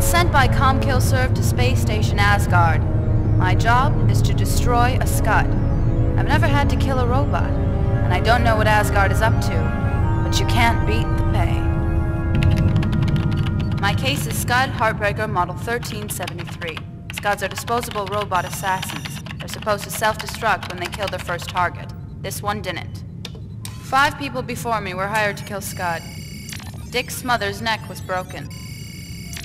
sent by ComKillServe to Space Station Asgard. My job is to destroy a Scud. I've never had to kill a robot, and I don't know what Asgard is up to, but you can't beat the pay. My case is Scud Heartbreaker Model 1373. Scuds are disposable robot assassins. They're supposed to self-destruct when they kill their first target. This one didn't. 5 people before me were hired to kill Scud. Dick Smothers' neck was broken.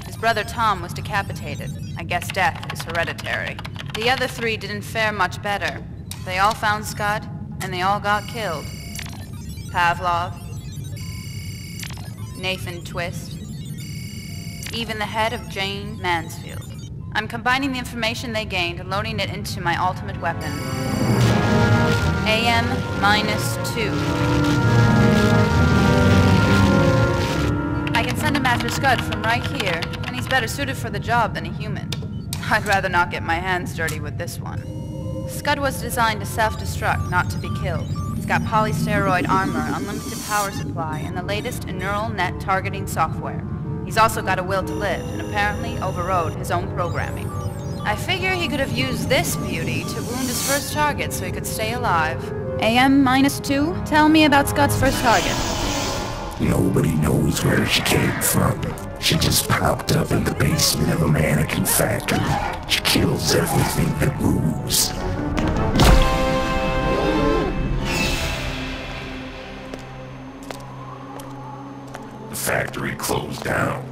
His brother Tom was decapitated. I guess death is hereditary. The other 3 didn't fare much better. They all found Scud, and they all got killed. Pavlov, Nathan Twist, even the head of Jane Mansfield. I'm combining the information they gained and loading it into my ultimate weapon. AM-2. I can send him after Scud from right here, and he's better suited for the job than a human. I'd rather not get my hands dirty with this one. Scud was designed to self-destruct, not to be killed. He's got polysteroid armor, unlimited power supply, and the latest in neural net targeting software. He's also got a will to live, and apparently overrode his own programming. I figure he could have used this beauty to wound his first target so he could stay alive. AM-2, tell me about Scud's first target. Nobody knows where she came from. She just popped up in the basement of a mannequin factory. She kills everything that moves. The factory closed down.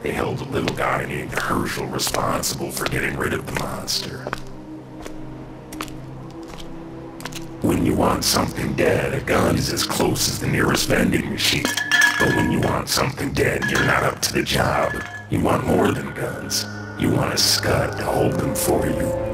They held a little guy named Herschel responsible for getting rid of the monster. When you want something dead, a gun is as close as the nearest vending machine. But when you want something dead, you're not up to the job. You want more than guns. You want a Scud to hold them for you.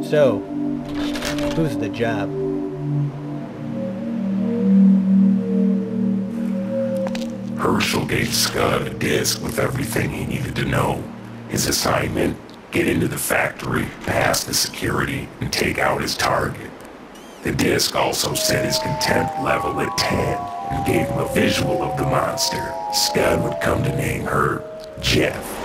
So, who's the job? Herschel gave Scud a disc with everything he needed to know. His assignment, get into the factory, pass the security, and take out his target. The disc also set his contempt level at 10 and gave him a visual of the monster. Scud would come to name her Jeff.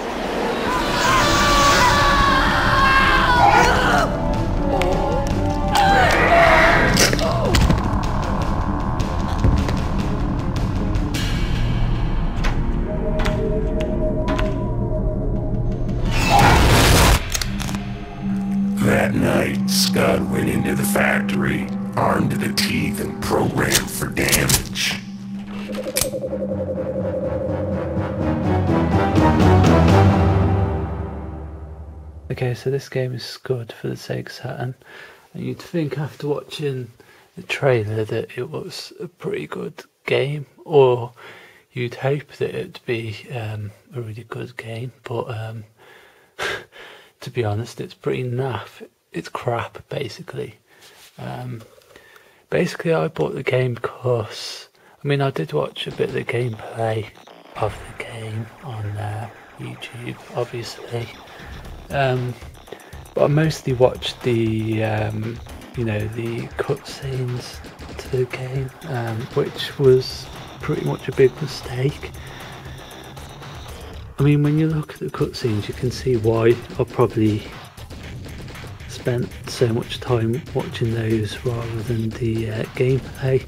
That night, Scud went into the factory, armed to the teeth and programmed for damage. Okay, so this game is Scud for the Sega Saturn, and you'd think after watching the trailer that it was a pretty good game, or you'd hope that it'd be a really good game, but to be honest, it's pretty naff. It's crap, basically. Basically, I bought the game because, I mean, I did watch a bit of the gameplay of the game on YouTube, obviously. But I mostly watched the, you know, the cutscenes to the game, which was pretty much a big mistake. I mean, when you look at the cutscenes, you can see why I probably spent so much time watching those rather than the gameplay.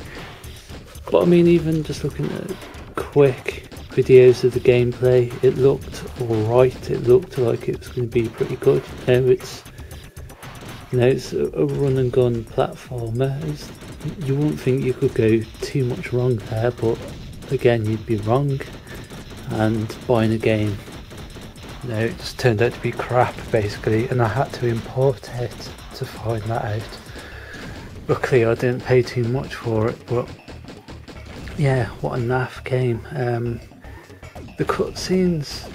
But I mean, even just looking at quick videos of the gameplay, it looked alright. It looked like it was going to be pretty good. It's a run and gun platformer. You wouldn't think you could go too much wrong there, but again, you'd be wrong. And buying a game, it just turned out to be crap basically, and I had to import it to find that out. Luckily I didn't pay too much for it, but yeah, what a naff game. The cutscenes,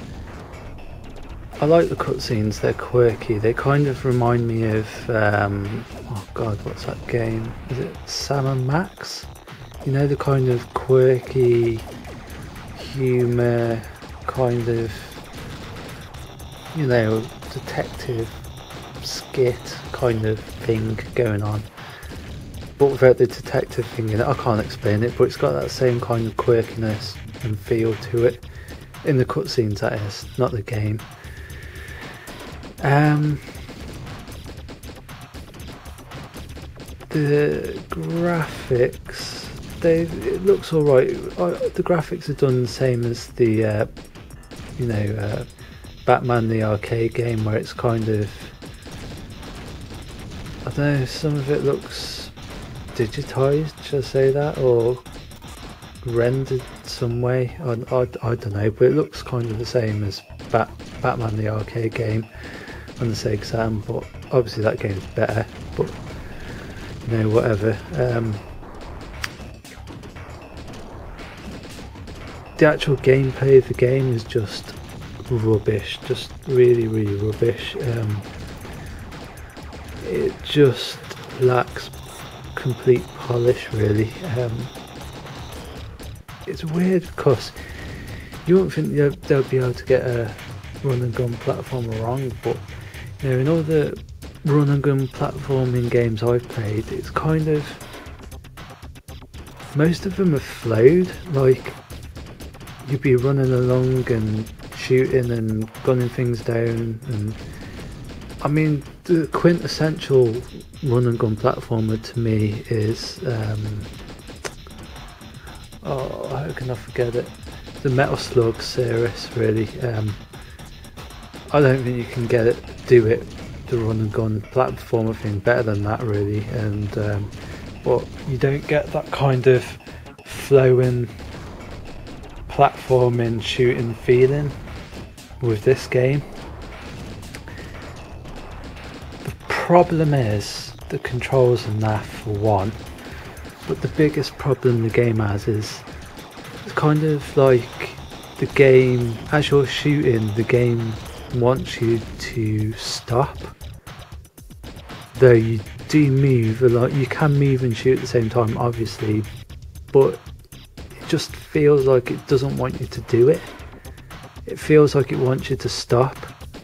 I like the cutscenes, they're quirky, they kind of remind me of, oh god, what's that game? Is it Sam & Max? You know, the kind of quirky humour, kind of, detective skit kind of thing going on, but without the detective thing in it. I can't explain it, but it's got that same kind of quirkiness and feel to it in the cutscenes, that is, not the game. The graphics, it looks alright. The graphics are done the same as the Batman the arcade game, where it's kind of, I don't know, some of it looks digitized, should I say that, or rendered some way. I don't know, but it looks kind of the same as Batman the arcade game on the Sega Saturn, but obviously that game's better, but whatever. The actual gameplay of the game is just rubbish, just really rubbish. It just lacks complete polish, really. It's weird because you wouldn't think they'll be able to get a run and gun platformer wrong, but in all the run and gun platforming games I've played, it's kind of, most of them have flowed. Like, you'd be running along and shooting and gunning things down, and I mean, the quintessential run and gun platformer to me is how can I forget it, the Metal Slug series, really. I don't think you can do it the run and gun platformer thing better than that, really. And but you don't get that kind of flowing platforming shooting feeling with this game. The problem is the controls are naff for one, but the biggest problem the game has is it's kind of like the game, as you're shooting, the game wants you to stop. Though you do move a lot, you can move and shoot at the same time, obviously, but it just feels like it doesn't want you to do it. It feels like it wants you to stop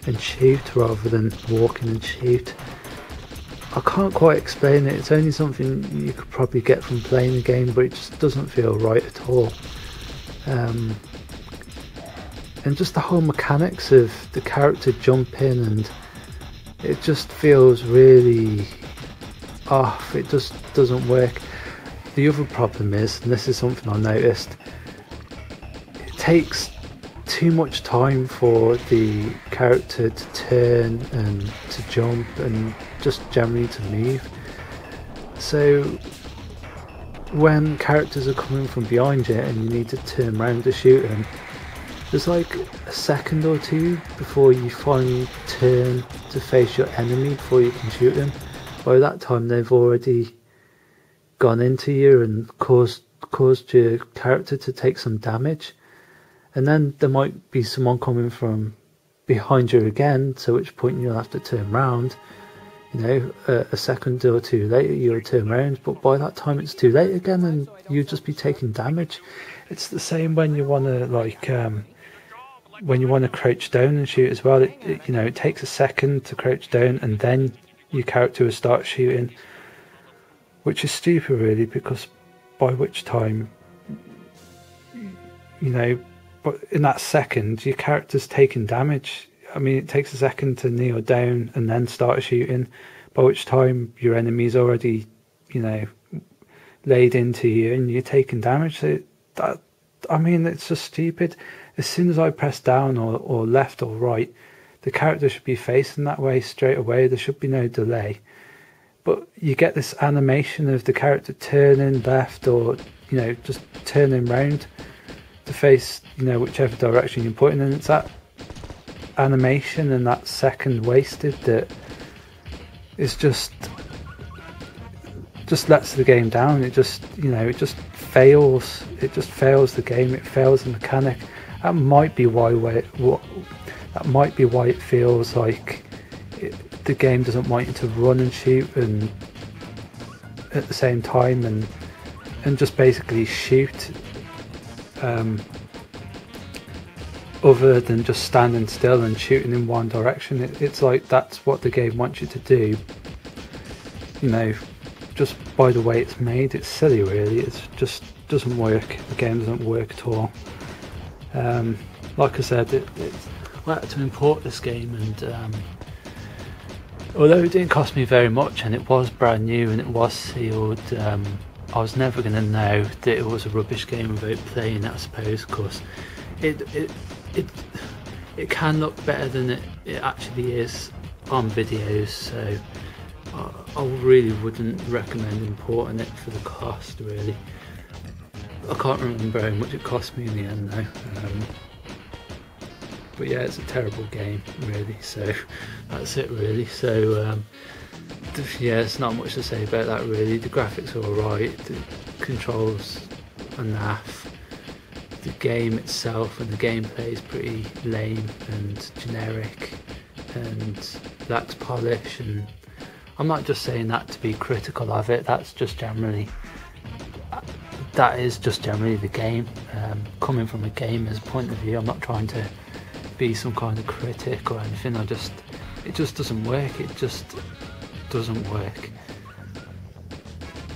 and shoot rather than walking and shoot. I can't quite explain it. It's only something you could probably get from playing the game, but it just doesn't feel right at all. And just the whole mechanics of the character jumping, and it just feels really off. It just doesn't work. The other problem is, and this is something I noticed, it takes too much time for the character to turn and to jump and just generally to move. So when characters are coming from behind you and you need to turn around to shoot them, there's like a second or two before you finally turn to face your enemy before you can shoot them. By that time they've already gone into you and caused your character to take some damage. And then there might be someone coming from behind you again, so at which point you'll have to turn around. A second or two later you'll turn around, but by that time it's too late again and you'll just be taking damage. It's the same when you want to when you want to crouch down and shoot as well. It takes a second to crouch down and then your character will start shooting, which is stupid, really, because by which time, but in that second your character's taking damage. I mean, it takes a second to kneel down and then start shooting. by which time your enemy's already, laid into you and you're taking damage. So it's just stupid. As soon as I press down or left or right, the character should be facing that way straight away. There should be no delay. But you get this animation of the character turning left or, just turning round to face, whichever direction you're pointing, and it's that animation and that second wasted that is just lets the game down. It just fails. It just fails the game. It fails the mechanic. That might be why it feels like the game doesn't want you to run and shoot and at the same time and just basically shoot, other than just standing still and shooting in one direction. It's like that's what the game wants you to do, just by the way it's made. It's silly really. It just doesn't work. The game doesn't work at all. Like I said, I had to import this game, and although it didn't cost me very much and it was brand new and it was sealed, I was never going to know that it was a rubbish game without playing it, I suppose, because it can look better than it actually is on videos. So I really wouldn't recommend importing it for the cost, really. I can't remember how much it cost me in the end though. But yeah, it's a terrible game really, so that's it really. So yeah, there's not much to say about that really. The graphics are alright, the controls are naff, the game itself and the gameplay is pretty lame and generic and lacks polish, and I'm not just saying that to be critical of it, that is just generally the game. Coming from a gamer's point of view, I'm not trying to be some kind of critic or anything. It just doesn't work. It just doesn't work.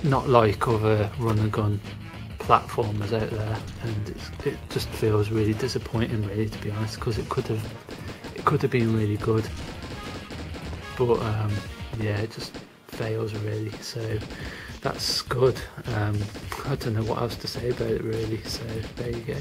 Not like other run and gun platformers out there, and it just feels really disappointing, really, to be honest, because it could have been really good, but yeah, it just fails really. So that's Scud. I don't know what else to say about it really, so there you go.